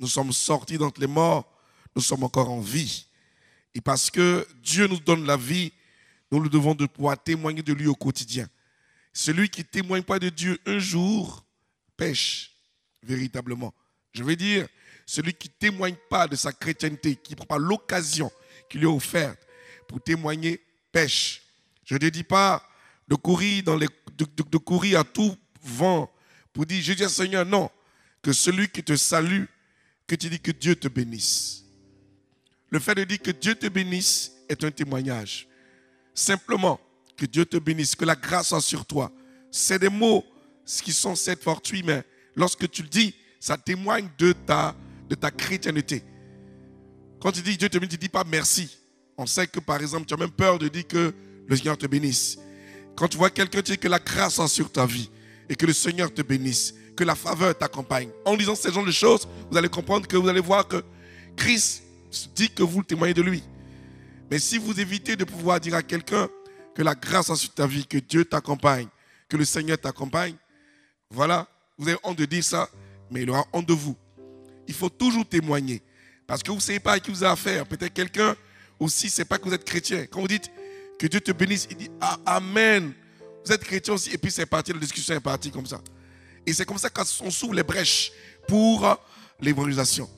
nous sommes sortis d'entre les morts, nous sommes encore en vie. Et parce que Dieu nous donne la vie, nous le devons de pouvoir témoigner de lui au quotidien. Celui qui ne témoigne pas de Dieu un jour pêche véritablement. Je veux dire, celui qui ne témoigne pas de sa chrétienté, qui ne prend pas l'occasion qui lui est offerte pour témoigner, pêche. Je ne dis pas de courir, de courir à tout vent pour dire, je dis à Seigneur, non, que celui qui te salue, que tu dis que Dieu te bénisse. Le fait de dire que Dieu te bénisse est un témoignage. Simplement, que Dieu te bénisse, que la grâce soit sur toi. C'est des mots qui sont certes fortuits, mais lorsque tu le dis, ça témoigne de ta chrétienté. Quand tu dis Dieu te bénisse, tu ne dis pas merci. On sait que par exemple, tu as même peur de dire que le Seigneur te bénisse. Quand tu vois quelqu'un, tu dis que la grâce soit sur ta vie et que le Seigneur te bénisse, que la faveur t'accompagne. En disant ce genre de choses, vous allez comprendre que vous allez voir que Christ dit que vous témoignez de lui. Mais si vous évitez de pouvoir dire à quelqu'un que la grâce soit sur ta vie, que Dieu t'accompagne, que le Seigneur t'accompagne, voilà, vous avez honte de dire ça, mais il aura honte de vous. Il faut toujours témoigner. Parce que vous ne savez pas à qui vous avez affaire. Peut-être quelqu'un aussi ne sait pas que vous êtes chrétien. Quand vous dites que Dieu te bénisse, il dit ah, Amen. Vous êtes chrétien aussi. Et puis c'est parti, la discussion est partie comme ça. Et c'est comme ça qu'on s'ouvre les brèches pour l'évangélisation.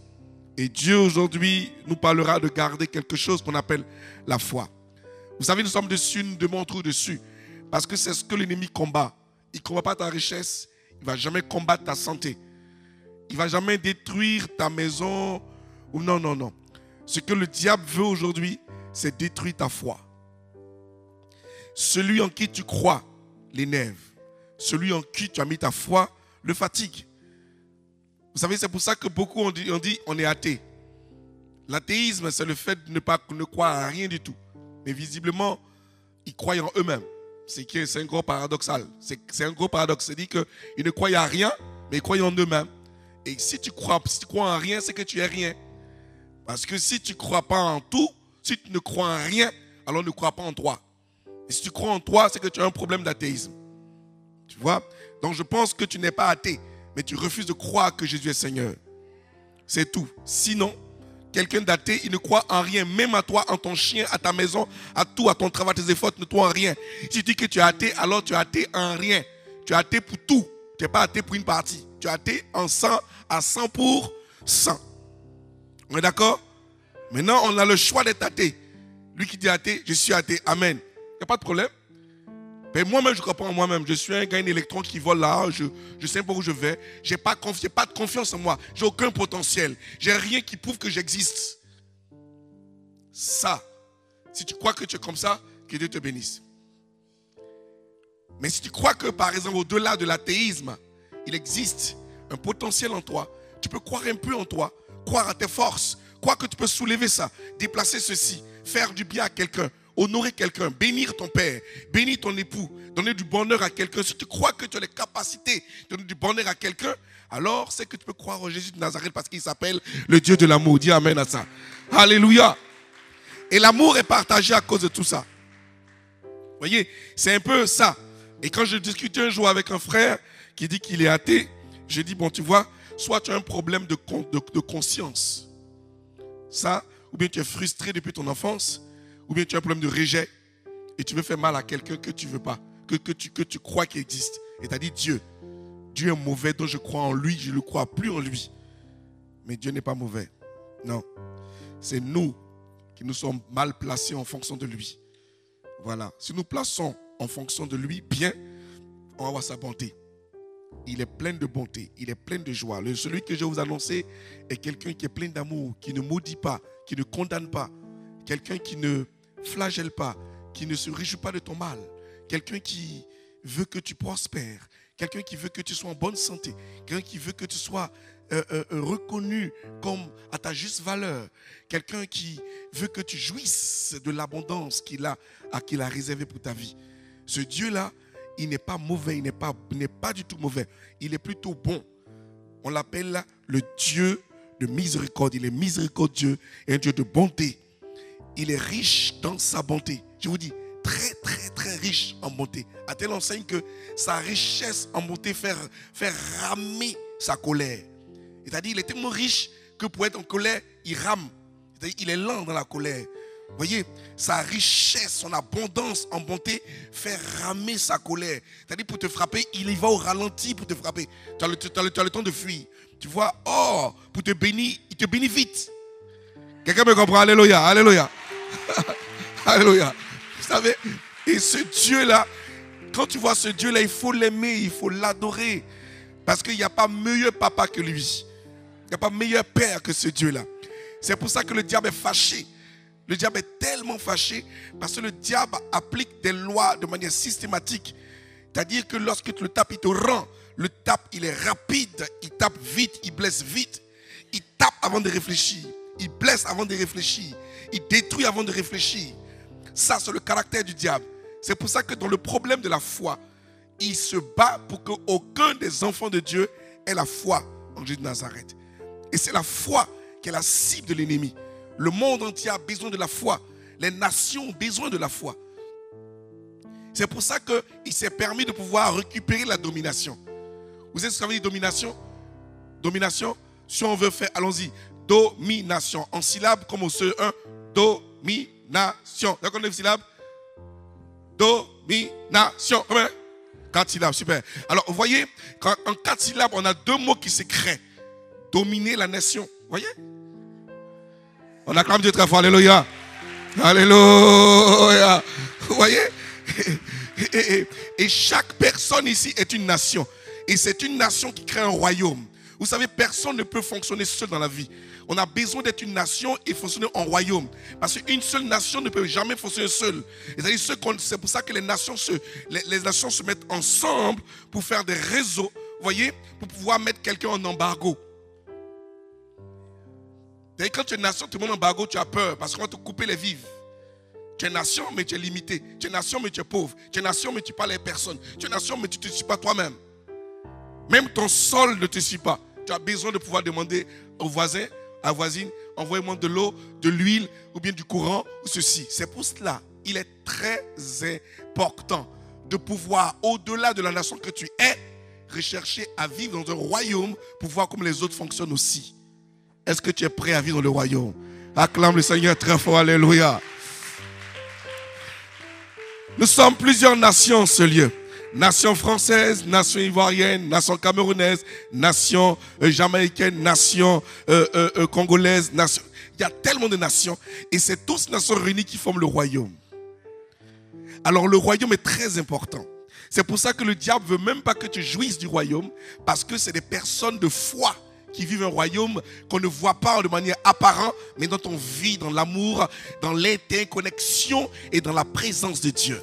Et Dieu aujourd'hui nous parlera de garder quelque chose qu'on appelle la foi. Vous savez, nous sommes dessus, nous devons être dessus. Parce que c'est ce que l'ennemi combat. Il ne combat pas ta richesse. Il ne va jamais combattre ta santé. Il ne va jamais détruire ta maison. Ou non, non, non. Ce que le diable veut aujourd'hui, c'est détruire ta foi. Celui en qui tu crois l'énerve. Celui en qui tu as mis ta foi le fatigue. Vous savez, c'est pour ça que beaucoup on dit on est athée. L'athéisme, c'est le fait de ne croire à rien du tout. Mais visiblement, ils croient en eux-mêmes. C'est un gros paradoxal. C'est un gros paradoxe. C'est-à-dire qu'ils ne croient à rien, mais ils croient en eux-mêmes. Et si tu crois en rien, c'est que tu es rien. Parce que si tu ne crois pas en tout, si tu ne crois en rien, alors ne crois pas en toi. Et si tu crois en toi, c'est que tu as un problème d'athéisme. Tu vois? Donc je pense que tu n'es pas athée, mais tu refuses de croire que Jésus est Seigneur. C'est tout. Sinon, quelqu'un d'athée, il ne croit en rien, même à toi, en ton chien, à ta maison, à tout, à ton travail, à tes efforts, tu ne crois en rien. Si tu dis que tu es athée, alors tu es athée en rien. Tu es athée pour tout. Tu n'es pas athée pour une partie. Tu es athée à 100%. On est d'accord? Maintenant, on a le choix d'être athée. Lui qui dit athée, je suis athée. Amen. Il n'y a pas de problème. Mais moi-même, je ne crois pas en moi-même. Je suis un gars, un électron qui vole là. Je sais pas où je vais. Je n'ai pas de confiance en moi. Je n'ai aucun potentiel. Je n'ai rien qui prouve que j'existe. Ça, si tu crois que tu es comme ça, que Dieu te bénisse. Mais si tu crois que, par exemple, au-delà de l'athéisme, il existe un potentiel en toi, tu peux croire un peu en toi, croire à tes forces, croire que tu peux soulever ça, déplacer ceci, faire du bien à quelqu'un, honorer quelqu'un, bénir ton père, bénir ton époux, donner du bonheur à quelqu'un. Si tu crois que tu as les capacités de donner du bonheur à quelqu'un, alors c'est que tu peux croire en Jésus de Nazareth parce qu'il s'appelle le Dieu de l'amour. Dis amen à ça. Alléluia. Et l'amour est partagé à cause de tout ça. Vous voyez, c'est un peu ça. Et quand je discutais un jour avec un frère qui dit qu'il est athée, j'ai dit, bon, tu vois, soit tu as un problème de conscience, ça, ou bien tu es frustré depuis ton enfance, ou bien tu as un problème de rejet, et tu veux faire mal à quelqu'un que tu ne veux pas, que tu crois qu'il existe. Et tu as dit, Dieu est mauvais, donc je crois en lui, je ne le crois plus en lui. Mais Dieu n'est pas mauvais. Non. C'est nous qui nous sommes mal placés en fonction de lui. Voilà. Si nous plaçons en fonction de lui, bien, on va voir sa bonté. Il est plein de bonté, il est plein de joie. Celui que je vais vous annoncer est quelqu'un qui est plein d'amour, qui ne maudit pas, qui ne condamne pas. Quelqu'un qui ne flagelle pas, qui ne se réjouit pas de ton mal. Quelqu'un qui veut que tu prospères. Quelqu'un qui veut que tu sois en bonne santé. Quelqu'un qui veut que tu sois reconnu comme à ta juste valeur. Quelqu'un qui veut que tu jouisses de l'abondance qu'il a réservée pour ta vie. Ce Dieu-là, il n'est pas mauvais, il n'est pas du tout mauvais. Il est plutôt bon. On l'appelle le Dieu de miséricorde. Il est miséricordieux et un Dieu de bonté. Il est riche dans sa bonté. Je vous dis, très, très, très riche en bonté. À telle enseigne que sa richesse en bonté fait ramer sa colère. C'est-à-dire, il est tellement riche que pour être en colère, il rame. C'est-à-dire, il est lent dans la colère. Vous voyez, sa richesse, son abondance en bonté fait ramer sa colère. C'est-à-dire, pour te frapper, il y va au ralenti pour te frapper. Tu as le temps de fuir. Tu vois, oh, pour te bénir, il te bénit vite. Quelqu'un me comprend? Alléluia, alléluia. Alléluia. Vous savez, et ce Dieu-là, quand tu vois ce Dieu-là, il faut l'aimer, il faut l'adorer. Parce qu'il n'y a pas meilleur papa que lui. Il n'y a pas meilleur père que ce Dieu-là. C'est pour ça que le diable est fâché. Le diable est tellement fâché parce que le diable applique des lois de manière systématique. C'est-à-dire que lorsque tu le tapes, il te rend. Le tape, il est rapide, il tape vite, il blesse vite. Il tape avant de réfléchir. Il blesse avant de réfléchir. Il détruit avant de réfléchir. Ça, c'est le caractère du diable. C'est pour ça que dans le problème de la foi, il se bat pour qu'aucun des enfants de Dieu ait la foi en Jésus de Nazareth. Et c'est la foi qui est la cible de l'ennemi. Le monde entier a besoin de la foi. Les nations ont besoin de la foi. C'est pour ça qu'il s'est permis de pouvoir récupérer la domination. Vous savez ce que ça veut dire domination? Domination, si on veut faire, allons-y. Domination. En syllabes, comme au CE1. Domination. D'accord, 9 syllabes? Domination. Combien? 4 syllabes, super. Alors, vous voyez, en 4 syllabes, on a 2 mots qui se créent. Dominer la nation. Vous voyez? On acclame Dieu très fort. Alléluia. Alléluia. Vous voyez? Et chaque personne ici est une nation. Et c'est une nation qui crée un royaume. Vous savez, personne ne peut fonctionner seul dans la vie. On a besoin d'être une nation et fonctionner en royaume. Parce qu'une seule nation ne peut jamais fonctionner seule. C'est pour ça que les nations se mettent ensemble pour faire des réseaux, vous voyez, pour pouvoir mettre quelqu'un en embargo. Et quand tu es nation, tu es en embargo, tu as peur parce qu'on va te couper les vives. Tu es nation, mais tu es limité. Tu es nation, mais tu es pauvre. Tu es nation, mais tu parles à personne. Tu es nation, mais tu ne te suis pas toi-même. Même ton sol ne te suit pas. Tu as besoin de pouvoir demander au voisin, à la voisine, envoyez-moi de l'eau, de l'huile, ou bien du courant, ou ceci. C'est pour cela, il est très important de pouvoir, au-delà de la nation que tu es, rechercher à vivre dans un royaume pour voir comment les autres fonctionnent aussi. Est-ce que tu es prêt à vivre dans le royaume? Acclame le Seigneur très fort, alléluia. Nous sommes plusieurs nations en ce lieu. Nation française, nation ivoirienne, nation camerounaise, nation jamaïcaine, nation congolaise. Nation... Il y a tellement de nations. Et c'est toutes ces nations réunies qui forment le royaume. Alors le royaume est très important. C'est pour ça que le diable ne veut même pas que tu jouisses du royaume. Parce que c'est des personnes de foi qui vivent un royaume qu'on ne voit pas de manière apparente, mais dont on vit dans l'amour, dans l'interconnexion et dans la présence de Dieu.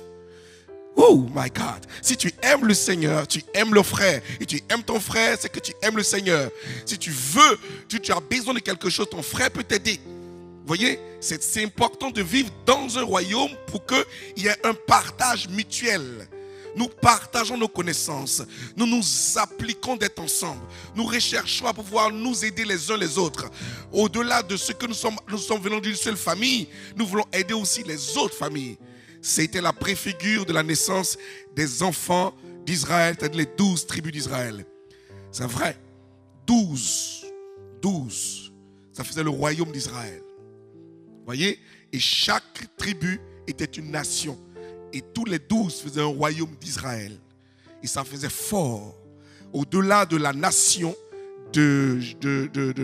Oh my God. Si tu aimes le Seigneur, tu aimes le frère. Et tu aimes ton frère, c'est que tu aimes le Seigneur. Si tu veux, tu as besoin de quelque chose, ton frère peut t'aider. Vous voyez, c'est important de vivre dans un royaume pour qu'il y ait un partage mutuel. Nous partageons nos connaissances. Nous nous appliquons d'être ensemble. Nous recherchons à pouvoir nous aider les uns les autres. Au-delà de ce que nous sommes venus d'une seule famille, nous voulons aider aussi les autres familles. C'était la préfigure de la naissance des enfants d'Israël, c'est-à-dire les 12 tribus d'Israël. C'est vrai. 12. Ça faisait le royaume d'Israël. Vous voyez? Et chaque tribu était une nation. Et tous les 12 faisaient un royaume d'Israël. Et ça faisait fort. Au-delà de la nation de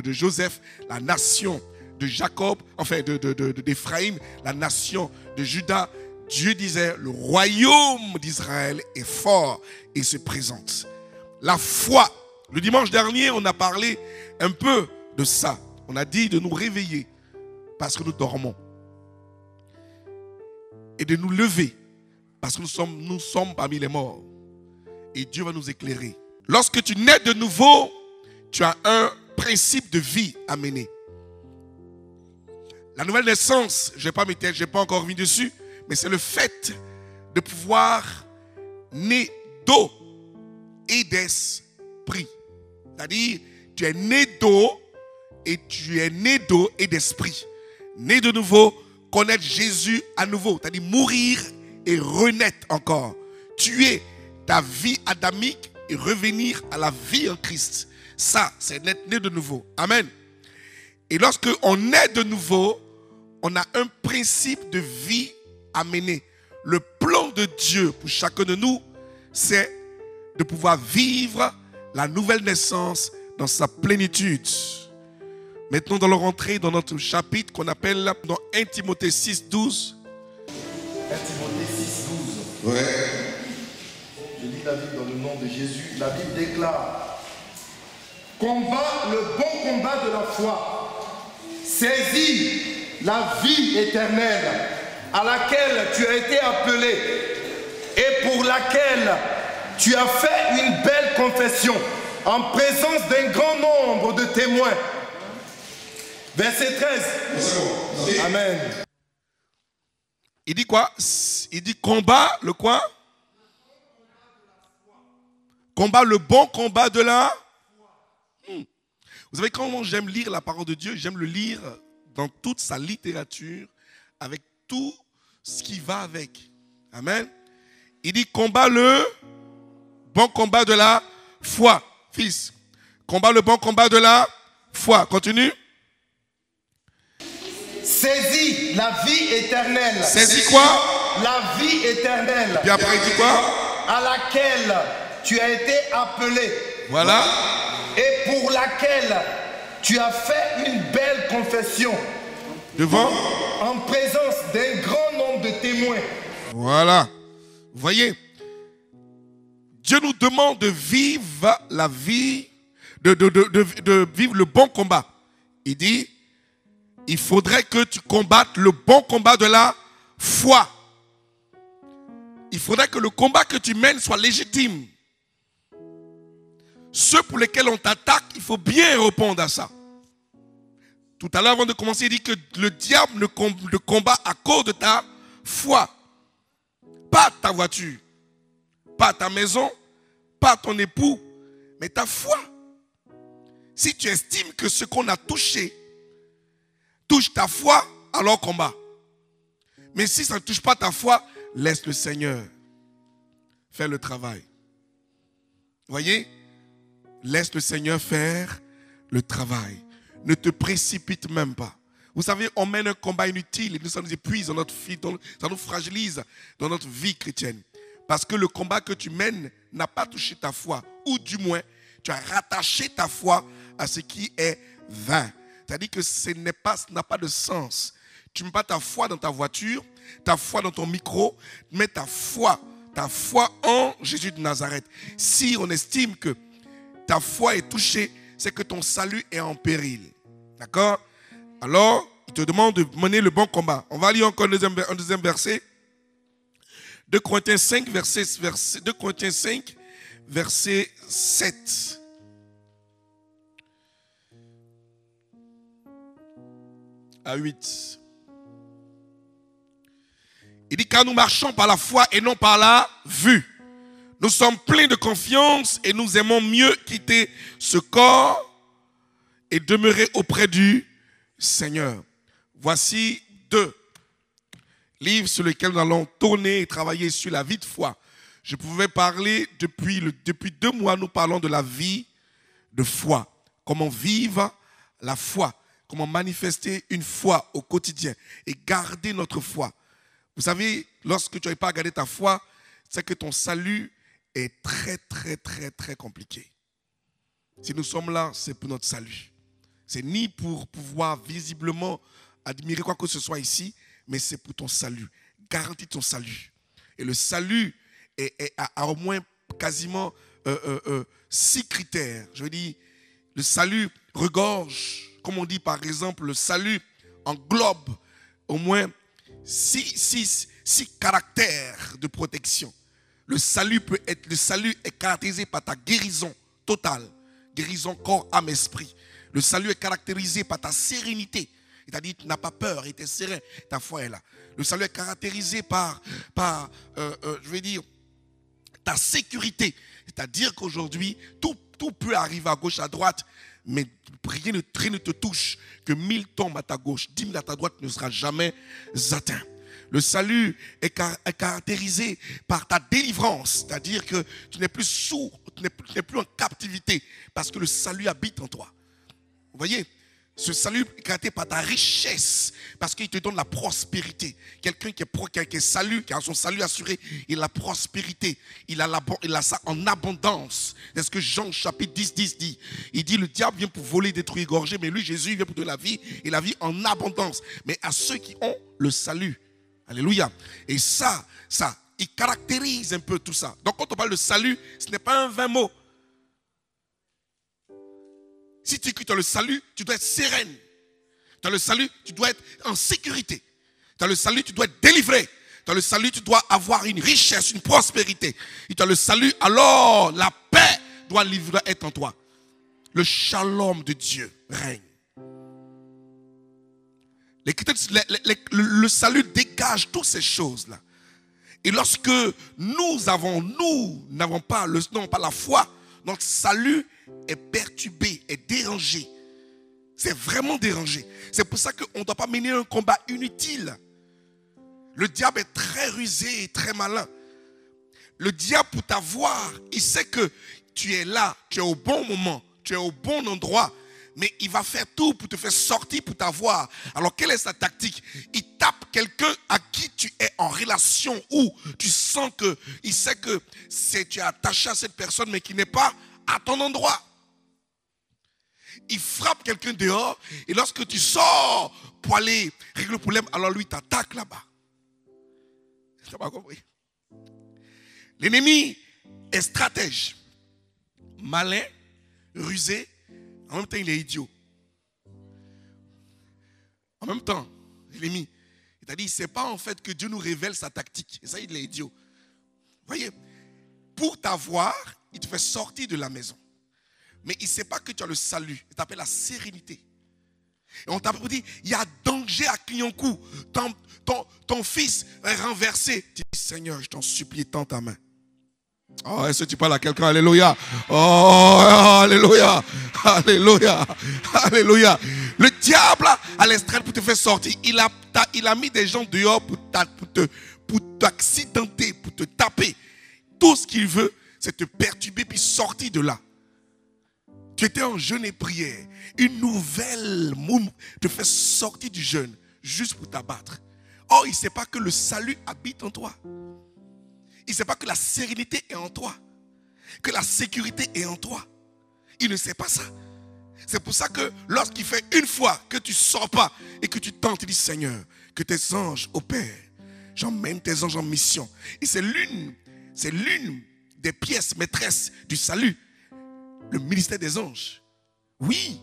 Joseph, la nation de Jacob, enfin d'Éphraïm, la nation de Juda, Dieu disait, le royaume d'Israël est fort et se présente. La foi. Le dimanche dernier, on a parlé un peu de ça. On a dit de nous réveiller parce que nous dormons. Et de nous lever parce que nous sommes parmi les morts. Et Dieu va nous éclairer. Lorsque tu nais de nouveau, tu as un principe de vie à mener. La nouvelle naissance, je n'ai pas encore mis dessus, mais c'est le fait de pouvoir naître d'eau et d'esprit. C'est-à-dire, tu es né d'eau et tu es né d'eau et d'esprit. Né de nouveau, connaître Jésus à nouveau. C'est-à-dire mourir et renaître encore. Tuer ta vie adamique et revenir à la vie en Christ. Ça, c'est être né de nouveau. Amen. Et lorsqu'on est de nouveau, on a un principe de vie à mener. Le plan de Dieu pour chacun de nous, c'est de pouvoir vivre la nouvelle naissance dans sa plénitude. Maintenant, nous allons rentrer dans notre chapitre qu'on appelle dans 1 Timothée 6, 12. 1 Timothée 6, 12. Ouais. Je lis la Bible dans le nom de Jésus. La Bible déclare: combat le bon combat de la foi. Saisis la vie éternelle à laquelle tu as été appelé et pour laquelle tu as fait une belle confession en présence d'un grand nombre de témoins. Verset 13. Amen. Il dit quoi? Il dit combat le quoi? Combat le bon combat de la... Vous savez comment j'aime lire la parole de Dieu? J'aime le lire dans toute sa littérature, avec tout ce qui va avec. Amen. Il dit combat le bon combat de la foi. Fils, combat le bon combat de la foi. Continue. Saisis la vie éternelle. Saisis quoi? La vie éternelle. Puis après il dit quoi? À laquelle tu as été appelé. Voilà. Et pour laquelle tu as fait une belle confession. Devant? En présence d'un grand nombre de témoins. Voilà. Vous voyez, Dieu nous demande de vivre la vie, de vivre le bon combat. Il dit, il faudrait que tu combattes le bon combat de la foi. Il faudrait que le combat que tu mènes soit légitime. Ceux pour lesquels on t'attaque, il faut bien répondre à ça. Tout à l'heure, avant de commencer, il dit que le diable ne combat à cause de ta foi. Pas ta voiture, pas ta maison, pas ton époux, mais ta foi. Si tu estimes que ce qu'on a touché touche ta foi, alors combat. Mais si ça ne touche pas ta foi, laisse le Seigneur faire le travail. Voyez? Laisse le Seigneur faire le travail. Ne te précipite même pas. Vous savez, on mène un combat inutile et ça nous épuise dans notre vie, ça nous fragilise dans notre vie chrétienne. Parce que le combat que tu mènes n'a pas touché ta foi. Ou du moins, tu as rattaché ta foi à ce qui est vain. C'est-à-dire que ça n'a pas de sens. Tu ne mets pas ta foi dans ta voiture, ta foi dans ton micro, mais ta foi en Jésus de Nazareth. Si on estime que ta foi est touchée, c'est que ton salut est en péril. D'accord? Alors, il te demande de mener le bon combat. On va lire encore un deuxième verset. 2 Corinthiens 5, verset 7. À 8. Il dit, car nous marchons par la foi et non par la vue. Nous sommes pleins de confiance et nous aimons mieux quitter ce corps et demeurer auprès du Seigneur. Voici 2 livres sur lesquels nous allons tourner et travailler sur la vie de foi. Je pouvais parler depuis 2 mois, nous parlons de la vie de foi. Comment vivre la foi. Comment manifester une foi au quotidien et garder notre foi. Vous savez, lorsque tu n'arrives pas à garder ta foi, c'est que ton salut est très, très, très, très compliqué. Si nous sommes là, c'est pour notre salut. C'est ni pour pouvoir visiblement admirer quoi que ce soit ici, mais c'est pour ton salut. Garantis ton salut. Et le salut a au moins quasiment 6 critères. Je veux dire, le salut regorge, comme on dit par exemple, le salut englobe au moins 6 caractères de protection. Le salut est caractérisé par ta guérison totale. Guérison corps, âme, esprit. Le salut est caractérisé par ta sérénité. C'est-à-dire tu n'as pas peur et tu es serein. Ta foi est là. Le salut est caractérisé par ta sécurité. C'est-à-dire qu'aujourd'hui, tout peut arriver à gauche, à droite, mais rien ne te touche. Que 1000 tombent à ta gauche, 10 000 à ta droite ne sera jamais atteint. Le salut est caractérisé par ta délivrance, c'est-à-dire que tu n'es plus sourd, tu n'es plus en captivité, parce que le salut habite en toi. Vous voyez, Ce salut est caractérisé par ta richesse, parce qu'il te donne la prospérité. Quelqu'un qui est salut, qui a son salut assuré, il a la prospérité, il a ça en abondance. C'est ce que Jean chapitre 10 dit. Il dit, le diable vient pour voler, détruire, égorger, mais lui, Jésus, il vient pour donner la vie, et la vie en abondance. Mais à ceux qui ont le salut. Alléluia. Et ça, il caractérise un peu tout ça. Donc quand on parle de salut, ce n'est pas un vain mot. Si tu as le salut, tu dois être sereine. Tu as le salut, tu dois être en sécurité. Tu as le salut, tu dois être délivré. Tu as le salut, tu dois avoir une richesse, une prospérité. Et tu as le salut, alors la paix doit être en toi. Le shalom de Dieu règne. Le salut dégage toutes ces choses-là. Et lorsque nous n'avons pas la foi, notre salut est perturbé, est dérangé. C'est vraiment dérangé. C'est pour ça qu'on ne doit pas mener un combat inutile. Le diable est très rusé et très malin. Le diable, pour t'avoir, il sait que tu es là, tu es au bon moment, tu es au bon endroit, mais il va faire tout pour te faire sortir, pour t'avoir. Alors, quelle est sa tactique? Il tape quelqu'un à qui tu es en relation, où tu sens que, il sait que tu es attaché à cette personne, mais qui n'est pas à ton endroit. Il frappe quelqu'un dehors, et lorsque tu sors pour aller régler le problème, alors lui t'attaque là-bas. Tu n'as pas compris? L'ennemi est stratège, malin, rusé, en même temps il est idiot. En même temps, l'ennemi, il t'a dit, c'est pas en fait que Dieu nous révèle sa tactique. Et ça, il est idiot. Voyez, pour t'avoir, il te fait sortir de la maison. Mais il ne sait pas que tu as le salut. Il t'appelle la sérénité. Et on t'a dit, il y a danger à Clignancourt. Ton fils est renversé. Tu dis, Seigneur, je t'en supplie, tends ta main. Oh, est-ce que tu parles à quelqu'un? Alléluia. Oh, alléluia. Alléluia. Alléluia. Le diable a l'estrade pour te faire sortir. Il a mis des gens dehors pour t'accidenter, pour te taper. Tout ce qu'il veut, c'est te perturber puis sortir de là. Tu étais en jeûne et prière. Une nouvelle te fait sortir du jeûne juste pour t'abattre. Or, il ne sait pas que le salut habite en toi. Il ne sait pas que la sérénité est en toi. Que la sécurité est en toi. Il ne sait pas ça. C'est pour ça que lorsqu'il fait une fois que tu ne sors pas et que tu tentes, il dit, Seigneur, que tes anges opèrent. J'emmène tes anges en mission. Et c'est l'une des pièces maîtresses du salut. Le ministère des anges. Oui,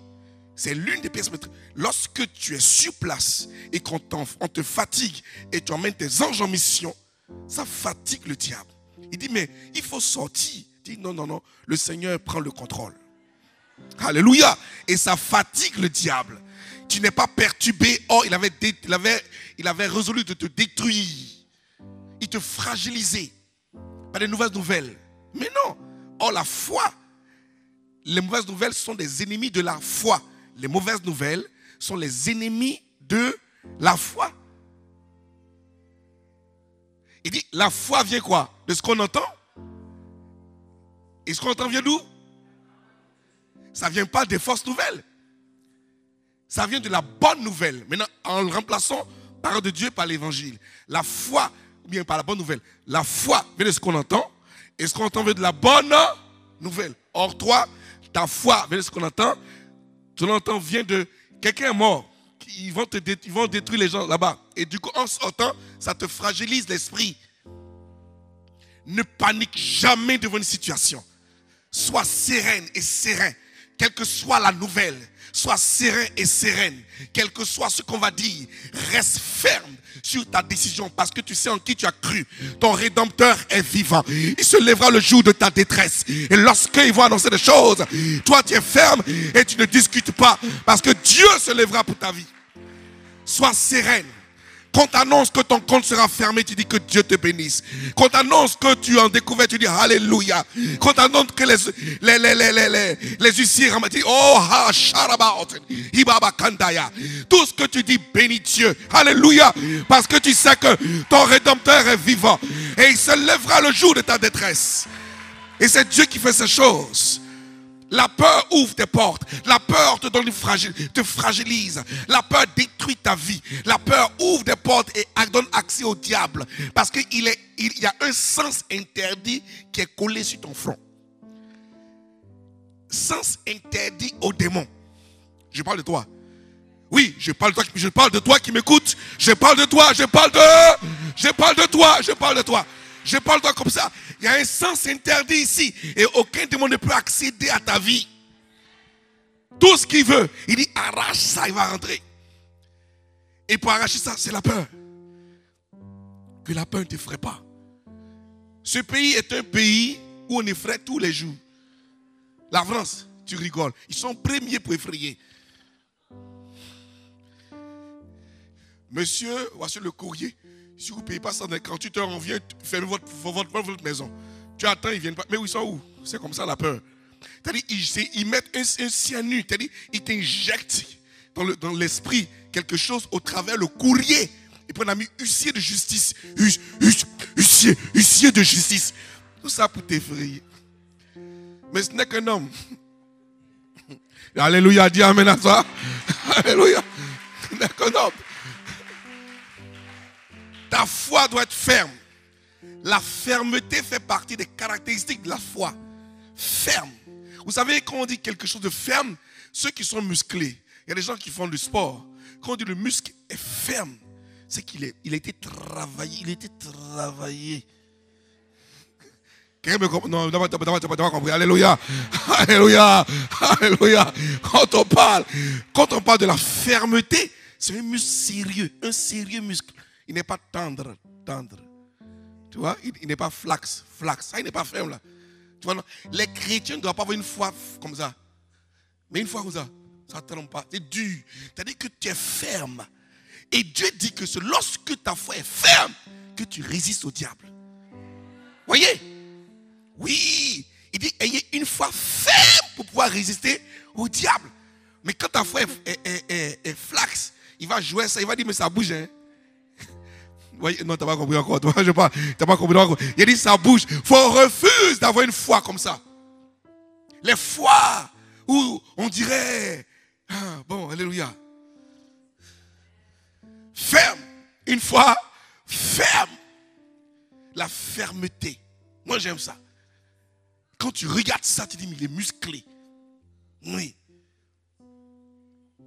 c'est l'une des pièces maîtresses. Lorsque tu es sur place et qu'on te fatigue et tu emmènes tes anges en mission, ça fatigue le diable. Il dit, mais il faut sortir. Il dit, non, le Seigneur prend le contrôle. Alléluia. Et ça fatigue le diable. Tu n'es pas perturbé. Or, il avait résolu de te détruire. Il te fragilisait par des nouvelles nouvelles. Mais non. Or, la foi, les mauvaises nouvelles sont des ennemis de la foi. Les mauvaises nouvelles sont les ennemis de la foi. Il dit, la foi vient quoi? De ce qu'on entend. Et ce qu'on entend vient d'où? Ça ne vient pas des fausses nouvelles. Ça vient de la bonne nouvelle. Maintenant, en le remplaçant par la parole de Dieu par l'évangile. La foi, ou bien par la bonne nouvelle. La foi vient de ce qu'on entend. Et ce qu'on entend vient de la bonne nouvelle. Or, toi, ta foi vient de ce qu'on entend. Ton entend vient de quelqu'un mort. Ils vont détruire les gens là-bas. Et du coup, en sortant, ça te fragilise l'esprit. Ne panique jamais devant une situation. Sois sereine et serein. Quelle que soit la nouvelle, sois serein et sereine. Quel que soit ce qu'on va dire, reste ferme sur ta décision parce que tu sais en qui tu as cru. Ton Rédempteur est vivant. Il se lèvera le jour de ta détresse. Et lorsqu'il va annoncer des choses, toi tu es ferme et tu ne discutes pas parce que Dieu se lèvera pour ta vie. Sois sereine. Quand tu annonces que ton compte sera fermé, tu dis que Dieu te bénisse. Quand tu annonces que tu en découvert, tu dis Alléluia. Quand tu annonces que les huissiers ramènent, tu dis oh ha sharabaot, ibaba kandaya. Tout ce que tu dis, bénis Dieu. Alléluia. Parce que tu sais que ton Rédempteur est vivant. Et il se lèvera le jour de ta détresse. Et c'est Dieu qui fait ces choses. La peur ouvre tes portes. La peur te te fragilise. La peur détruit ta vie. La peur ouvre des portes et donne accès au diable. Parce qu'il y a un sens interdit qui est collé sur ton front. Sens interdit aux démons. Je parle de toi. Oui, je parle de toi qui m'écoute. Je parle de toi. Je parle de toi comme ça. Il y a un sens interdit ici. Et aucun démon ne peut accéder à ta vie. Tout ce qu'il veut, il dit arrache ça, il va rentrer. Et pour arracher ça, c'est la peur. Que la peur ne t'effraie pas. Ce pays est un pays où on effraie tous les jours. La France, tu rigoles. Ils sont premiers pour effrayer. Monsieur, voici le courrier. Si vous ne payez pas ça dans 48 heures, on vient fermer votre maison. Tu attends, ils ne viennent pas. Mais où ils sont où? C'est comme ça la peur. C'est-à-dire, ils mettent un cyanure. C'est-à-dire, ils t'injectent dans l'esprit quelque chose au travers le courrier. Et puis on a mis huissier de justice. Huissier de justice. Tout ça pour t'effrayer. Mais ce n'est qu'un homme. Alléluia, dis amen à ça. Alléluia. Ce n'est qu'un homme. Ta foi doit être ferme. La fermeté fait partie des caractéristiques de la foi. Ferme. Vous savez, quand on dit quelque chose de ferme, ceux qui sont musclés, il y a des gens qui font du sport. Quand on dit le muscle est ferme, c'est qu'il a été travaillé. Il a été travaillé. Quelqu'un me comprend? Non, tu n'as pas compris. Alléluia. Alléluia. Alléluia. Quand on parle de la fermeté, c'est un muscle sérieux. Un sérieux muscle. Il n'est pas tendre. Tu vois, il n'est pas flax. Ça, il n'est pas ferme là. Tu vois, non? Les chrétiens ne doivent pas avoir une foi comme ça. Mais une foi comme ça, ça ne trempe pas. C'est dur. C'est-à-dire que tu es ferme. Et Dieu dit que c'est lorsque ta foi est ferme que tu résistes au diable. Voyez? Oui. Il dit, ayez une foi ferme pour pouvoir résister au diable. Mais quand ta foi est flax, il va jouer ça, il va dire, mais ça bouge, hein. Oui, non, tu n'as pas compris encore. Tu n'as pas compris encore. Il dit ça bouge. Il faut refuser d'avoir une foi comme ça. Les foi où on dirait, ah, bon, alléluia. Ferme. Une foi ferme. La fermeté. Moi, j'aime ça. Quand tu regardes ça, tu dis, mais il est musclé. Oui.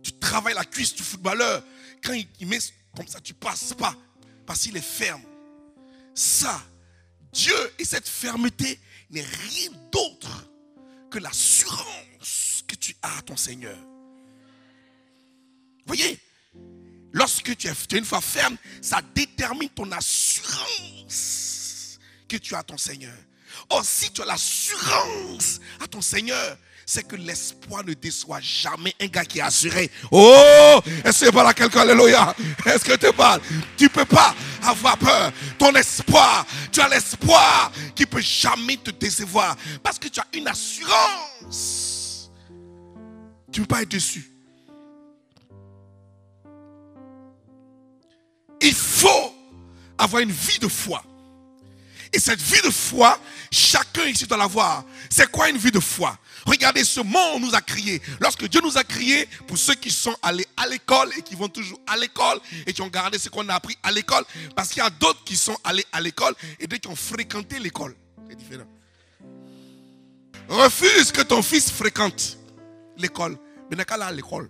Tu travailles la cuisse du footballeur. Quand il met comme ça, tu ne passes pas. Parce qu'il est ferme. Ça, Dieu et cette fermeté n'est rien d'autre que l'assurance que tu as à ton Seigneur. Vous voyez, lorsque tu as une foi ferme, ça détermine ton assurance que tu as à ton Seigneur. Or, si tu as l'assurance à ton Seigneur, c'est que l'espoir ne déçoit jamais un gars qui est assuré. Oh, est-ce que tu parles à quelqu'un? Alléluia. Est-ce que tu parles? Tu ne peux pas avoir peur. Ton espoir, tu as l'espoir qui ne peut jamais te décevoir. Parce que tu as une assurance. Tu ne peux pas être déçu. Il faut avoir une vie de foi. Et cette vie de foi, chacun ici doit l'avoir. C'est quoi une vie de foi? Regardez, ce monde nous a créé. Lorsque Dieu nous a créés, pour ceux qui sont allés à l'école et qui vont toujours à l'école et qui ont gardé ce qu'on a appris à l'école, parce qu'il y a d'autres qui sont allés à l'école et d'autres qui ont fréquenté l'école. C'est différent. Refuse que ton fils fréquente l'école. Mais n'est qu'à là à l'école.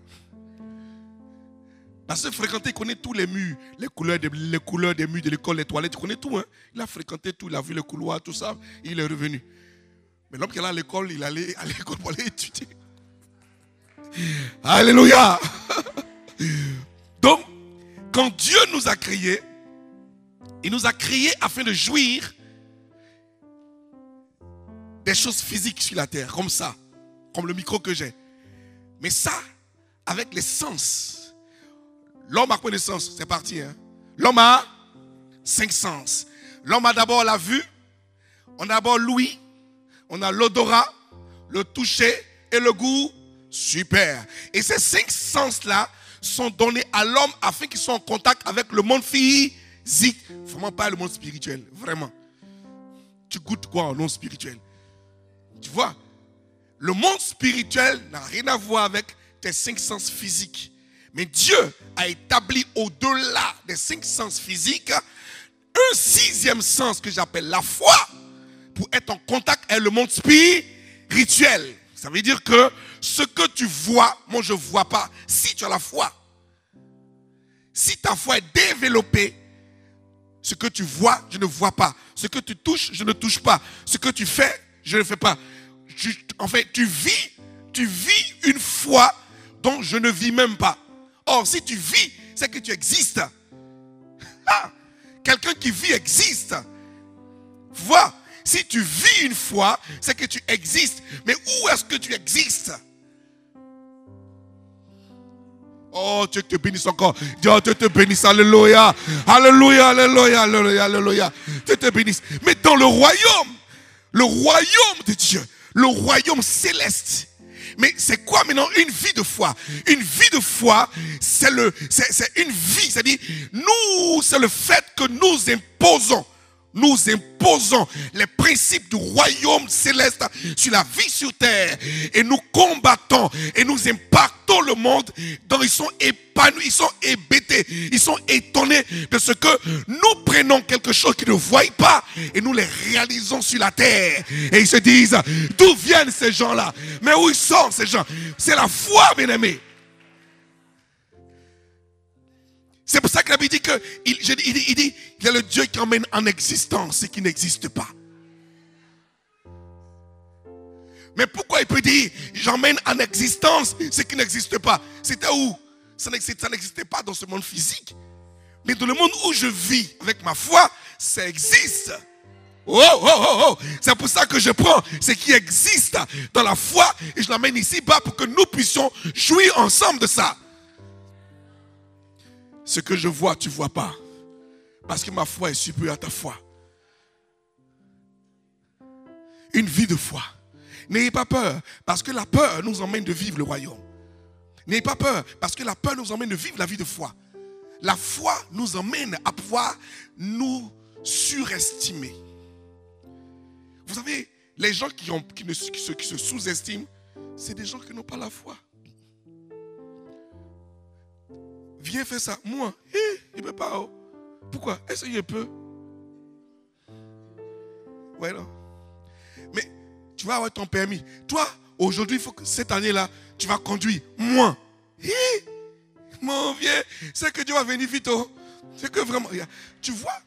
Parce que fréquenter, il connaît tous les murs, les couleurs des murs de l'école, les toilettes, il connaît tout. Hein? Il a fréquenté tout, il a vu les couloirs, tout ça, et il est revenu. Mais l'homme qui est là à l'école, il allait à l'école pour aller étudier. Alléluia. Donc, quand Dieu nous a créés, il nous a créés afin de jouir des choses physiques sur la terre, comme ça, comme le micro que j'ai. Mais ça, avec les sens. L'homme a connaissance, c'est parti. Hein? L'homme a 5 sens. L'homme a d'abord la vue, on a d'abord l'ouïe, on a l'odorat, le toucher et le goût. Super. Et ces 5 sens-là sont donnés à l'homme afin qu'il soit en contact avec le monde physique. Vraiment pas le monde spirituel, vraiment. Tu goûtes quoi en monde spirituel? Tu vois? Le monde spirituel n'a rien à voir avec tes 5 sens physiques. Mais Dieu a établi au-delà des 5 sens physiques un 6e sens que j'appelle la foi pour être en contact avec le monde spirituel. Ça veut dire que ce que tu vois, moi je ne vois pas. Si tu as la foi, si ta foi est développée, ce que tu vois, je ne vois pas. Ce que tu touches, je ne touche pas. Ce que tu fais, je ne fais pas. En fait, tu vis une foi dont je ne vis même pas. Or, si tu vis, c'est que tu existes. Ah, quelqu'un qui vit existe. Vois, si tu vis une foi, c'est que tu existes. Mais où est-ce que tu existes? Oh, Dieu te bénisse encore. Dieu te bénisse. Alléluia. Alléluia, alléluia, alléluia, alléluia. Dieu te bénisse. Mais dans le royaume de Dieu, le royaume céleste. Mais c'est quoi maintenant une vie de foi? Une vie de foi, c'est une vie. C'est-à-dire, c'est le fait que nous imposons les principes du royaume céleste sur la vie sur terre. Et nous combattons et nous impactons le monde dont ils sont épanouis, ils sont hébétés, ils sont étonnés de ce que nous prenons quelque chose qu'ils ne voient pas et nous les réalisons sur la terre. Et ils se disent, d'où viennent ces gens-là? Mais où ils sont ces gens? C'est la foi, bien-aimés. C'est pour ça que la Bible dit qu'il y a le Dieu qui emmène en existence ce qui n'existe pas. Mais pourquoi il peut dire j'emmène en existence ce qui n'existe pas? C'était où? Ça n'existait pas dans ce monde physique. Mais dans le monde où je vis avec ma foi, ça existe. Oh, oh, oh, oh. C'est pour ça que je prends ce qui existe dans la foi et je l'amène ici-bas pour que nous puissions jouir ensemble de ça. Ce que je vois, tu ne vois pas. Parce que ma foi est supérieure à ta foi. Une vie de foi. N'ayez pas peur, parce que la peur nous emmène de vivre le royaume. N'ayez pas peur, parce que la peur nous emmène de vivre la vie de foi. La foi nous emmène à pouvoir nous surestimer. Vous savez, les gens qui se sous-estiment, c'est des gens qui n'ont pas la foi. Viens faire ça. Moi, il ne peut pas. Oh. Pourquoi? Est-ce qu'il peut? Ouais, non. Mais tu vas avoir ton permis. Toi, aujourd'hui, il faut que cette année-là, tu vas conduire. Moi. Mon vieux, c'est que Dieu va venir vite. Oh. C'est que vraiment, tu vois,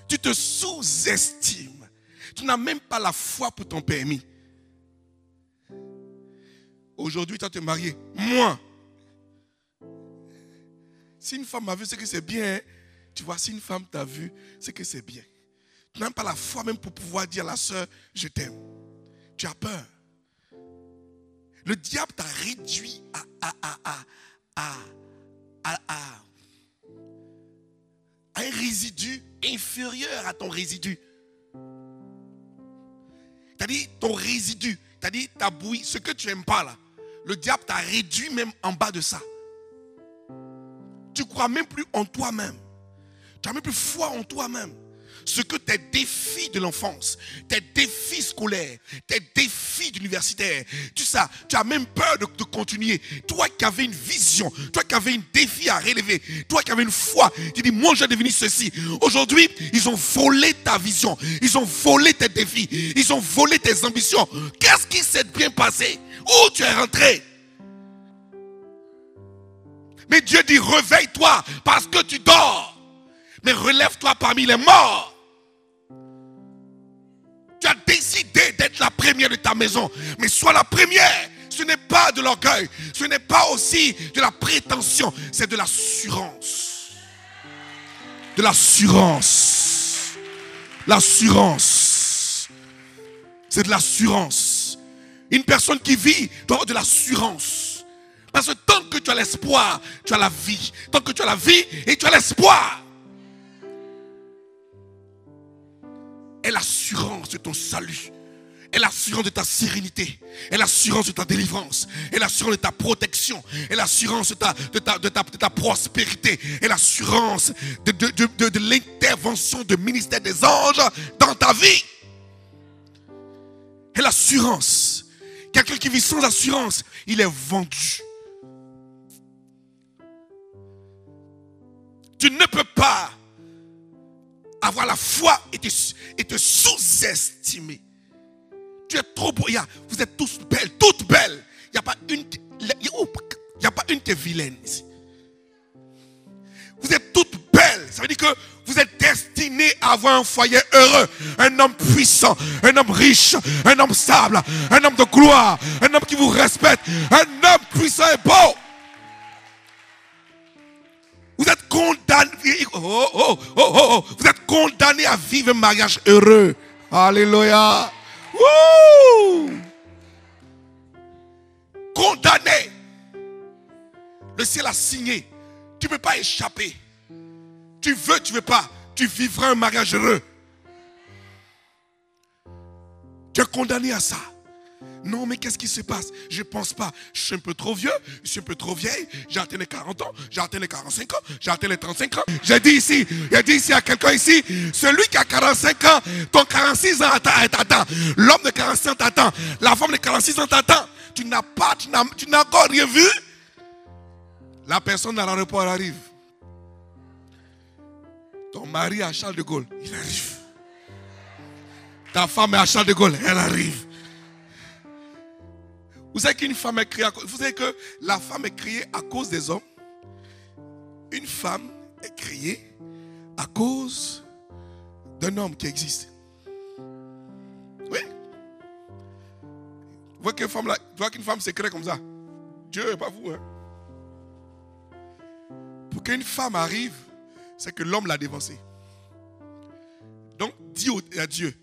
tu te sous-estimes. Tu n'as même pas la foi pour ton permis. Aujourd'hui, tu vas te marier. Moi. Si une femme m'a vu, c'est que c'est bien. Hein? Tu vois, si une femme t'a vu, c'est que c'est bien. Tu n'as même pas la foi même pour pouvoir dire à la sœur, je t'aime. Tu as peur. Le diable t'a réduit à un résidu inférieur à ton résidu. C'est-à-dire ton résidu, c'est-à-dire ta bouillie, ce que tu n'aimes pas là. Le diable t'a réduit même en bas de ça. Tu ne crois même plus en toi-même. Tu n'as même plus foi en toi-même. Ce que tes défis de l'enfance, tes défis scolaires, tes défis universitaires, tu sais, tu as même peur de continuer. Toi qui avais une vision, toi qui avais un défi à relever, toi qui avais une foi, tu dis, moi je vais devenir ceci. Aujourd'hui, ils ont volé ta vision, ils ont volé tes défis, ils ont volé tes ambitions. Qu'est-ce qui s'est bien passé? Où tu es rentré? Mais Dieu dit, réveille-toi parce que tu dors. Mais relève-toi parmi les morts. Tu as décidé d'être la première de ta maison. Mais sois la première. Ce n'est pas de l'orgueil. Ce n'est pas aussi de la prétention. C'est de l'assurance. De l'assurance. L'assurance. C'est de l'assurance. Une personne qui vit doit avoir de l'assurance. Parce que tant que tu as l'espoir, tu as la vie. Tant que tu as la vie et tu as l'espoir. Et l'assurance de ton salut. Et l'assurance de ta sérénité. Et l'assurance de ta délivrance. Et l'assurance de ta protection. Et l'assurance de ta prospérité. Et l'assurance de l'intervention du ministère des anges dans ta vie. Et l'assurance. Quelqu'un qui vit sans assurance, il est vendu. Tu ne peux pas avoir la foi et te sous-estimer. Tu es trop beau. Vous êtes tous belles, toutes belles. Il n'y a pas une qui est vilaine ici. Vous êtes toutes belles. Ça veut dire que vous êtes destinés à avoir un foyer heureux. Un homme puissant, un homme riche, un homme stable, un homme de gloire, un homme qui vous respecte, un homme puissant et beau. Vous êtes condamnés. Vous êtes condamnés à vivre un mariage heureux. Alléluia. Woo! Condamné. Le ciel a signé. Tu ne peux pas échapper. Tu veux, tu ne veux pas. Tu vivras un mariage heureux. Tu es condamné à ça. Non, mais qu'est-ce qui se passe? Je ne pense pas. Je suis un peu trop vieux, je suis un peu trop vieille. J'ai atteint les 40 ans, j'ai atteint les 45 ans, j'ai atteint les 35 ans. J'ai dit ici à quelqu'un ici, celui qui a 45 ans, ton 46 ans t'attend. L'homme de 46 ans t'attend. La femme de 46 ans t'attend. Tu n'as encore rien vu. La personne à l'aéroport arrive. Ton mari est à Charles de Gaulle, il arrive. Ta femme est à Charles de Gaulle, elle arrive. Vous savez qu'une femme est créée vous savez que la femme est créée à cause des hommes. Une femme est créée à cause d'un homme qui existe. Oui. Vous voyez qu'une femme s'est créée comme ça. Dieu, pas vous. Hein? Pour qu'une femme arrive, c'est que l'homme l'a dévancée. Donc, dis à Dieu,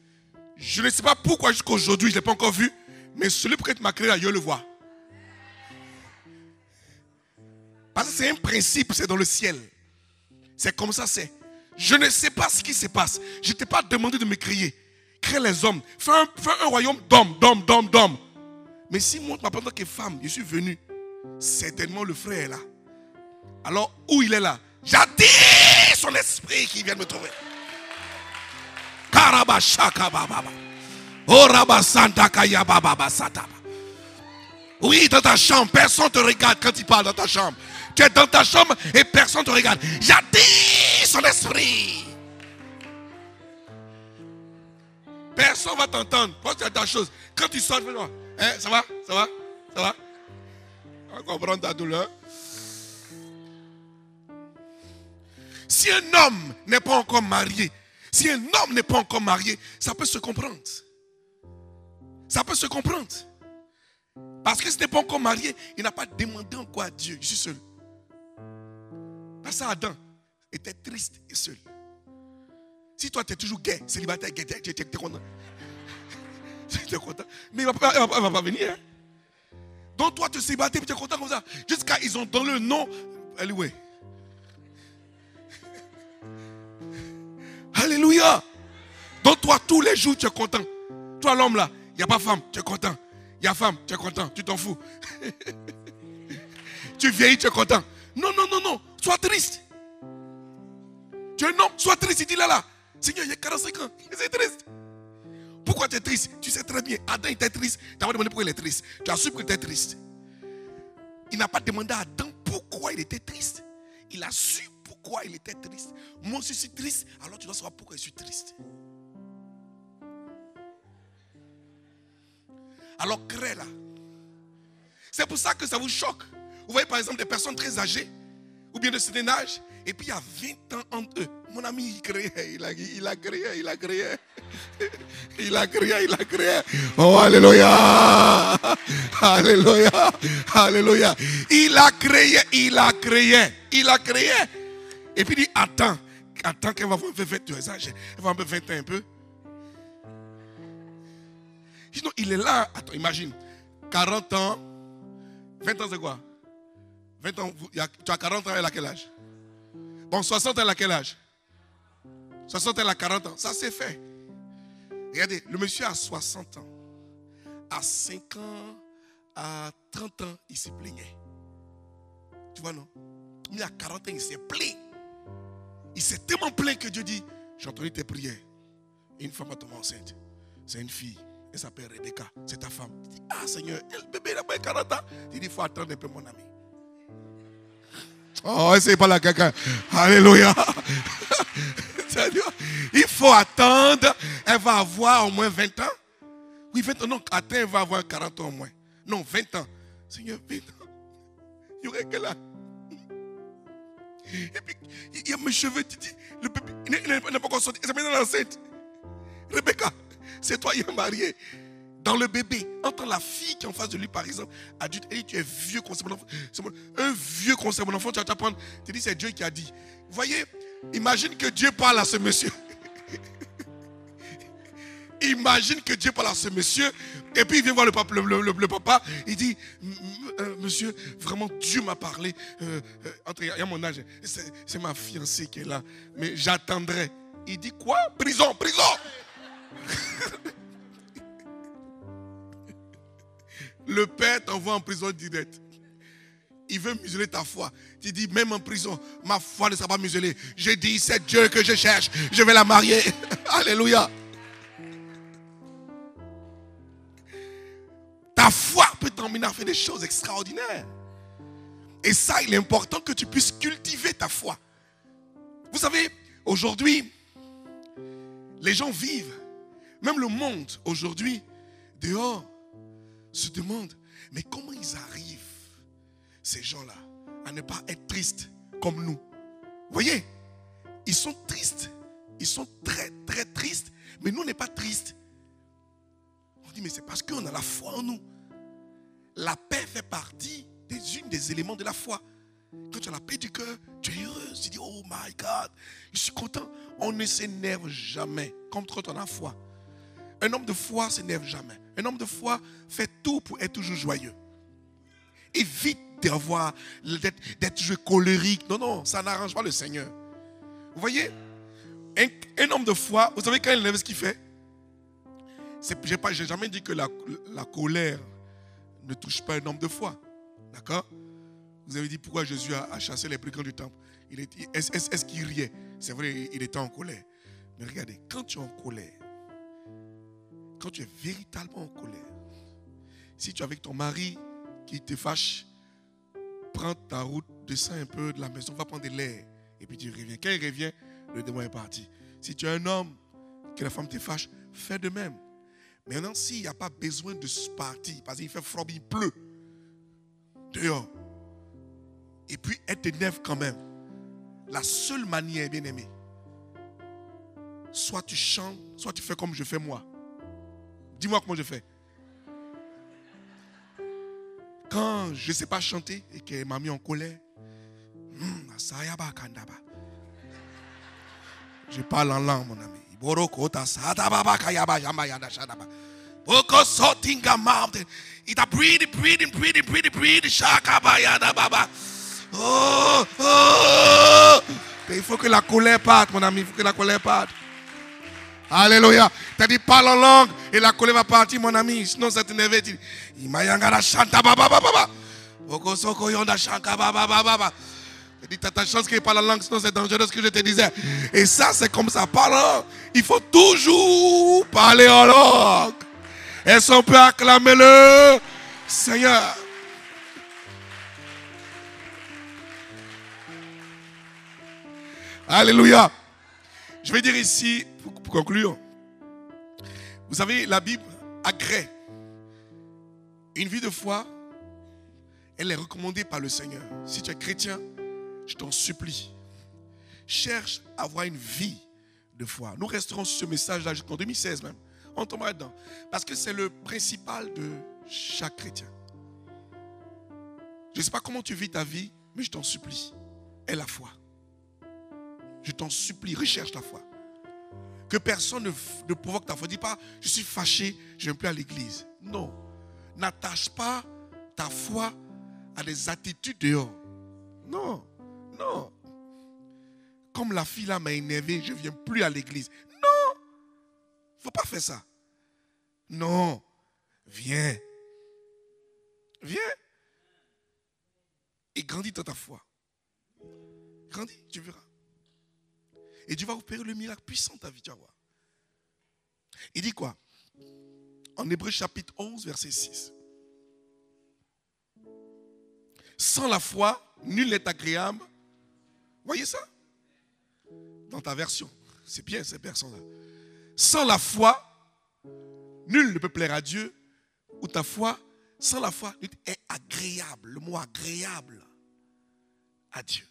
je ne sais pas pourquoi jusqu'à aujourd'hui, je ne l'ai pas encore vu, mais celui qui m'a créé là, je le vois. Parce que c'est un principe, c'est dans le ciel. C'est comme ça, c'est. Je ne sais pas ce qui se passe. Je ne t'ai pas demandé de me créer. Crée les hommes. Fais un royaume d'hommes. Mais si moi, en tant que femme, je suis venu, certainement le frère est là. Alors, où il est là? J'attire son esprit qui vient me trouver. Oui, dans ta chambre, personne ne te regarde quand il parle dans ta chambre. Tu es dans ta chambre et personne ne te regarde. J'attire son esprit. Personne ne va t'entendre. Parce que c'est ta chose. Quand tu sors, hein, ça va? On va comprendre ta douleur. Si un homme n'est pas encore marié, ça peut se comprendre. Ça peut se comprendre. Parce que s'il n'est pas encore marié, il n'a pas demandé encore à Dieu. Je suis seul. Parce que Adam était triste et seul. Si toi tu es toujours gay, célibataire, gay, tu es content. Tu es content. Mais il ne va pas venir. Hein? Donc toi tu es célibataire et tu es content comme ça. Jusqu'à ils ont donné le nom. Anyway. Alléluia. Donc toi, tous les jours, tu es content. Toi, l'homme là, il n'y a pas femme, tu es content. Il y a femme, tu es content, tu t'en fous. Tu vieillis, tu es content. Non, sois triste. Tu es un homme, sois triste. Il dit là, Seigneur, il y a 45 ans, c'est triste. Pourquoi tu es triste? Tu sais très bien, Adam était triste. Tu as demandé pourquoi il est triste. Tu as su qu'il était triste. Il n'a pas demandé à Adam pourquoi il était triste. Il a su pourquoi il était triste. Moi, je suis triste, alors tu dois savoir pourquoi je suis triste. Alors crée là. C'est pour ça que ça vous choque. Vous voyez par exemple des personnes très âgées, ou bien de certain âge, et puis il y a 20 ans entre eux. Mon ami, il créait. Oh, alléluia. Alléluia. Il a créé. Et puis il dit, attends qu'elle va avoir 22 ans. Elle va avoir 20 ans un peu. Sinon, il est là. Attends, imagine. 40 ans. 20 ans, c'est quoi? 20 ans, tu as 40 ans, elle a quel âge? Bon, 60 ans, elle a quel âge? 60 ans, elle a 40 ans. Ça, c'est fait. Regardez, le monsieur a 60 ans. À 5 ans, à 30 ans, il s'est plaigné. Tu vois, non? Mais à 40 ans, il s'est plaint. Il s'est tellement plaint que Dieu dit, j'ai entendu tes prières. Et une femme va tomber enceinte. C'est une fille. Elle s'appelle Rebecca, c'est ta femme. Il dit, ah Seigneur, le bébé il a 40 ans. Il dit, il faut attendre un peu mon ami. Oh, essayez pas là quelqu'un. Alléluia. Il faut attendre. Elle va avoir au moins 20 ans. Oui, 20 ans. Non, attends, elle va avoir 40 ans au moins. Non, 20 ans. Seigneur, 20 ans. Il y aurait que là. Et puis, il y a mes cheveux. Le bébé, il n'est pas encore sorti. Il s'est mis dans l'enceinte. Rebecca, c'est toi qui es mariée. Dans le bébé, entends la fille qui est en face de lui, par exemple, adulte, et tu es vieux comme mon enfant. Un vieux comme mon enfant, tu vas t'apprendre. Tu dis, c'est Dieu qui a dit. Vous voyez, imagine que Dieu parle à ce monsieur. Imagine que Dieu parle à ce monsieur. Et puis il vient voir le papa. Il dit, monsieur, vraiment Dieu m'a parlé. Il y a mon âge. C'est ma fiancée qui est là. Mais j'attendrai. Il dit quoi? Prison, prison. Le père t'envoie en prison direct. Il veut museler ta foi. Tu dis, même en prison, ma foi ne sera pas muselée. Je dis, c'est Dieu que je cherche. Je vais la marier. Alléluia. Ta foi peut t'emmener à faire des choses extraordinaires. Et ça, il est important que tu puisses cultiver ta foi. Vous savez, aujourd'hui, les gens vivent. Même le monde, aujourd'hui, dehors, se demande, mais comment ils arrivent, ces gens-là, à ne pas être tristes comme nous? Vous voyez, ils sont tristes. Ils sont très, très tristes. Mais nous, on n'est pas tristes. On dit, mais c'est parce qu'on a la foi en nous. La paix fait partie des éléments de la foi. Quand tu as la paix du cœur, tu es heureux. Tu dis, oh my God, je suis content. On ne s'énerve jamais, comme quand on a foi. Un homme de foi s'énerve jamais. Un homme de foi fait tout pour être toujours joyeux. Évite d'être toujours colérique. Non, non, ça n'arrange pas le Seigneur. Vous voyez, un homme de foi, vous savez quand il énerve ce qu'il fait? Je n'ai jamais dit que la colère ne touche pas un homme de foi. D'accord? Vous avez dit pourquoi Jésus a chassé les brigands du temple. Est-ce qu'il riait? C'est vrai, il était en colère. Mais regardez, quand tu es en colère, quand tu es véritablement en colère, si tu es avec ton mari qui te fâche, prends ta route, descends un peu de la maison, va prendre de l'air et puis tu reviens. Quand il revient, le démon est parti. Si tu es un homme, que la femme te fâche, fais de même. Mais maintenant, s'il n'y a pas besoin de partir, parce qu'il fait froid, il pleut, dehors, et puis elle t'énerve quand même, la seule manière, bien aimé, soit tu chantes, soit tu fais comme je fais moi. Dis-moi comment je fais. Quand je ne sais pas chanter et qu'elle m'a mis en colère, je parle en langue, mon ami. Oh, oh. Il faut que la colère parte, mon ami. Il faut que la colère parte. Alléluia. Tu as dit parle en langue et la colère va partir, mon ami. Sinon, ça t'énerve. Il m'a yangara chanta baba baba. Okosoko yonda shanka baba baba. Tu dis, tu as ta chance qu'il parle en langue, sinon c'est dangereux ce que je te disais. Et ça, c'est comme ça. Parle. Il faut toujours parler en langue. Est-ce qu'on peut acclamer le Seigneur? Alléluia. Je vais dire ici, pour conclure, vous savez, la Bible agrée une vie de foi, elle est recommandée par le Seigneur. Si tu es chrétien, je t'en supplie, cherche à avoir une vie de foi. Nous resterons sur ce message-là jusqu'en 2016 même. On tombera dedans. Parce que c'est le principal de chaque chrétien. Je ne sais pas comment tu vis ta vie, mais je t'en supplie, aie la foi. Je t'en supplie, recherche ta foi. Que personne ne provoque ta foi. Dis pas, je suis fâché, je ne viens plus à l'église. Non. N'attache pas ta foi à des attitudes dehors. Non. Non. Comme la fille là m'a énervé, je ne viens plus à l'église. Non. Il ne faut pas faire ça. Non. Viens. Viens. Et grandis dans ta foi. Grandis, tu verras. Et Dieu va opérer le miracle puissant de ta vie, tu vas voir. Il dit quoi? En Hébreux chapitre 11, verset 6. Sans la foi, nul n'est agréable. Voyez ça? Dans ta version. C'est bien ces personnes-là. Sans la foi, nul ne peut plaire à Dieu. Ou ta foi, sans la foi, est agréable. Le mot agréable à Dieu.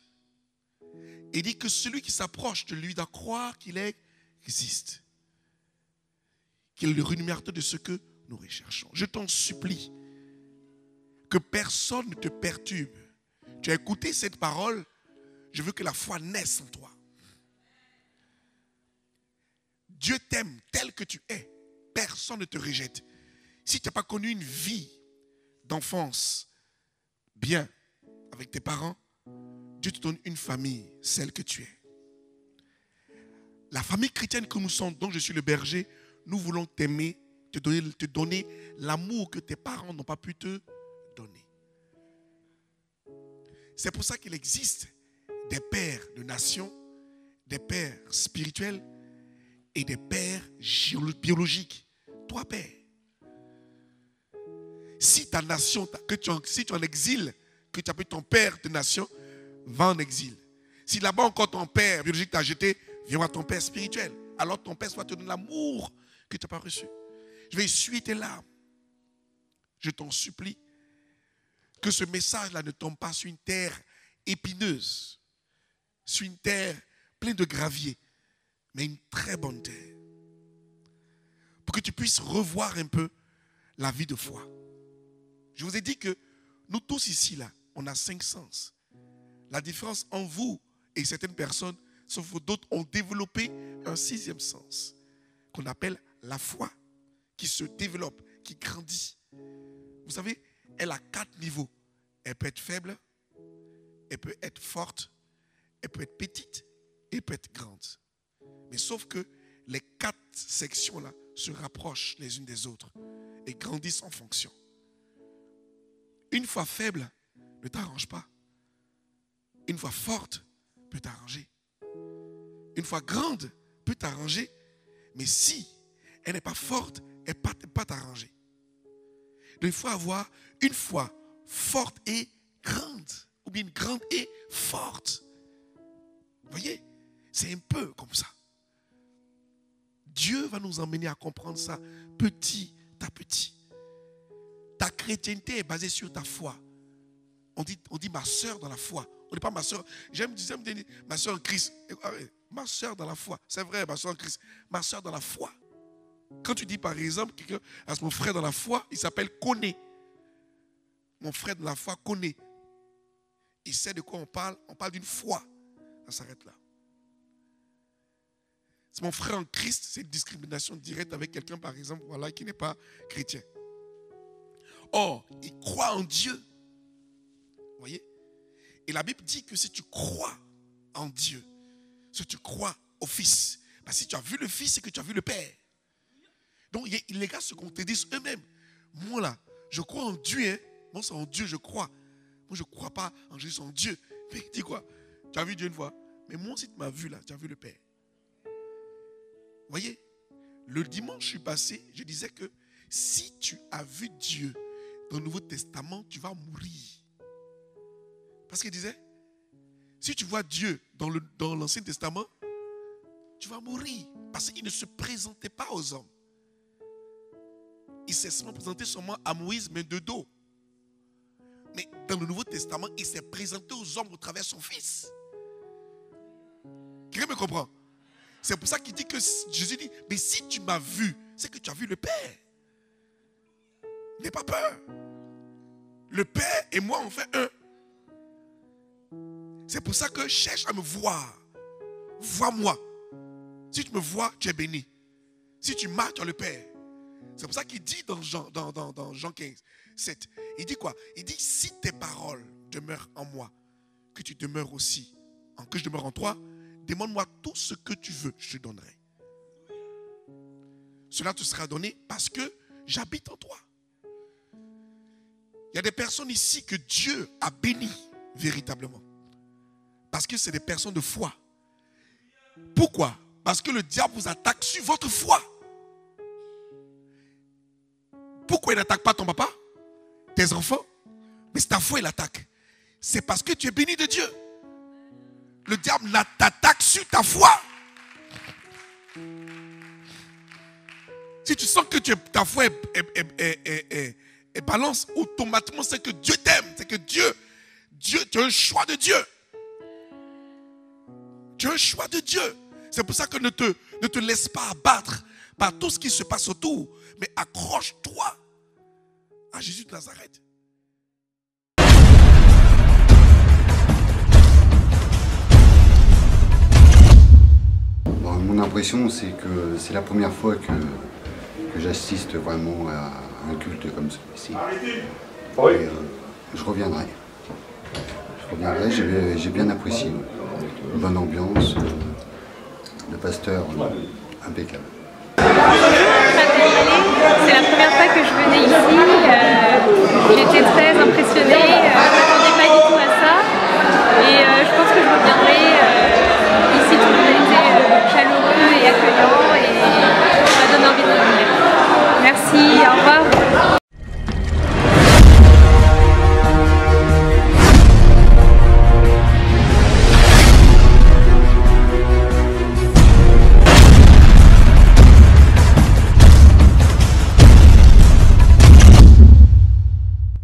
Il dit que celui qui s'approche de lui doit croire qu'il existe. Qu'il est le rémunérateur de ce que nous recherchons. Je t'en supplie que personne ne te perturbe. Tu as écouté cette parole, je veux que la foi naisse en toi. Dieu t'aime tel que tu es. Personne ne te rejette. Si tu n'as pas connu une vie d'enfance bien avec tes parents, Dieu te donne une famille, celle que tu es. La famille chrétienne que nous sommes, dont je suis le berger, nous voulons t'aimer, te donner l'amour que tes parents n'ont pas pu te donner. C'est pour ça qu'il existe des pères de nations, des pères spirituels et des pères biologiques. Toi, père. Si ta nation, si tu es en exil, que tu appelles ton père de nation, va en exil. Si là-bas encore ton père biologique t'a jeté, viens voir ton père spirituel. Alors ton père soit te donner l'amour que tu n'as pas reçu. Je vais essuyer tes larmes. Je t'en supplie que ce message-là ne tombe pas sur une terre épineuse, sur une terre pleine de gravier, mais une très bonne terre. Pour que tu puisses revoir un peu la vie de foi. Je vous ai dit que nous tous ici, là, on a 5 sens. La différence en vous et certaines personnes, sauf que d'autres ont développé un 6e sens, qu'on appelle la foi, qui se développe, qui grandit. Vous savez, elle a 4 niveaux. Elle peut être faible, elle peut être forte, elle peut être petite et elle peut être grande. Mais sauf que les 4 sections-là se rapprochent les unes des autres et grandissent en fonction. Une fois faible, ne t'arrange pas. Une fois forte, peut t'arranger. Une fois grande, peut t'arranger. Mais si elle n'est pas forte, elle ne peut pas t'arranger. Donc il faut avoir une foi forte et grande. Ou bien grande et forte. Vous voyez? C'est un peu comme ça. Dieu va nous emmener à comprendre ça petit à petit. Ta chrétienté est basée sur ta foi. On dit ma soeur dans la foi. On n'est pas ma soeur. J'aime dire ma soeur en Christ. Ma soeur dans la foi. C'est vrai, ma soeur en Christ. Ma soeur dans la foi. Quand tu dis par exemple, quelqu'un a mon frère dans la foi, il s'appelle Koné. Mon frère dans la foi, Koné. Il sait de quoi on parle. On parle d'une foi. Ça s'arrête là. C'est mon frère en Christ, c'est une discrimination directe avec quelqu'un, par exemple, voilà, qui n'est pas chrétien. Or, il croit en Dieu. Vous voyez? Et la Bible dit que si tu crois en Dieu, si tu crois au Fils, ben si tu as vu le Fils, c'est que tu as vu le Père. Donc, les gars se contredisent eux-mêmes. Moi, là, je crois en Dieu. Hein? Moi, c'est en Dieu, je crois. Moi, je ne crois pas en Jésus, en Dieu. Mais dis quoi? Tu as vu Dieu une fois. Mais moi, si tu m'as vu là, tu as vu le Père. Vous voyez? Le dimanche passé, je disais que si tu as vu Dieu dans le Nouveau Testament, tu vas mourir. Parce qu'il disait, si tu vois Dieu dans l'Ancien Testament, tu vas mourir. Parce qu'il ne se présentait pas aux hommes. Il s'est seulement présenté à Moïse, mais de dos. Mais dans le Nouveau Testament, il s'est présenté aux hommes au travers de son Fils. Quelqu'un me comprend? C'est pour ça qu'il dit que Jésus dit, mais si tu m'as vu, c'est que tu as vu le Père. N'aie pas peur. Le Père et moi, on fait un. C'est pour ça que cherche à me voir. Vois-moi. Si tu me vois, tu es béni. Si tu m'as, tu as le Père. C'est pour ça qu'il dit dans Jean 15, 7. Il dit quoi? Il dit, si tes paroles demeurent en moi, que tu demeures aussi, que je demeure en toi, demande-moi tout ce que tu veux, je te donnerai. Cela te sera donné parce que j'habite en toi. Il y a des personnes ici que Dieu a bénies véritablement. Parce que c'est des personnes de foi. Pourquoi? Parce que le diable vous attaque sur votre foi. Pourquoi il n'attaque pas ton papa, tes enfants? Mais c'est ta foi, il attaque. C'est parce que tu es béni de Dieu. Le diable t'attaque sur ta foi. Si tu sens que ta foi est balance, automatiquement c'est que Dieu t'aime. C'est que Dieu, tu as un choix de Dieu. Tu as un choix de Dieu. C'est pour ça que ne te laisse pas abattre par tout ce qui se passe autour. Mais accroche-toi à Jésus de Nazareth. Bon, mon impression, c'est que c'est la première fois que j'assiste vraiment à un culte comme celui-ci. Et je reviendrai. J'ai bien apprécié. Une bonne ambiance, le pasteur impeccable. C'est la première fois que je venais ici. J'étais très impressionnée.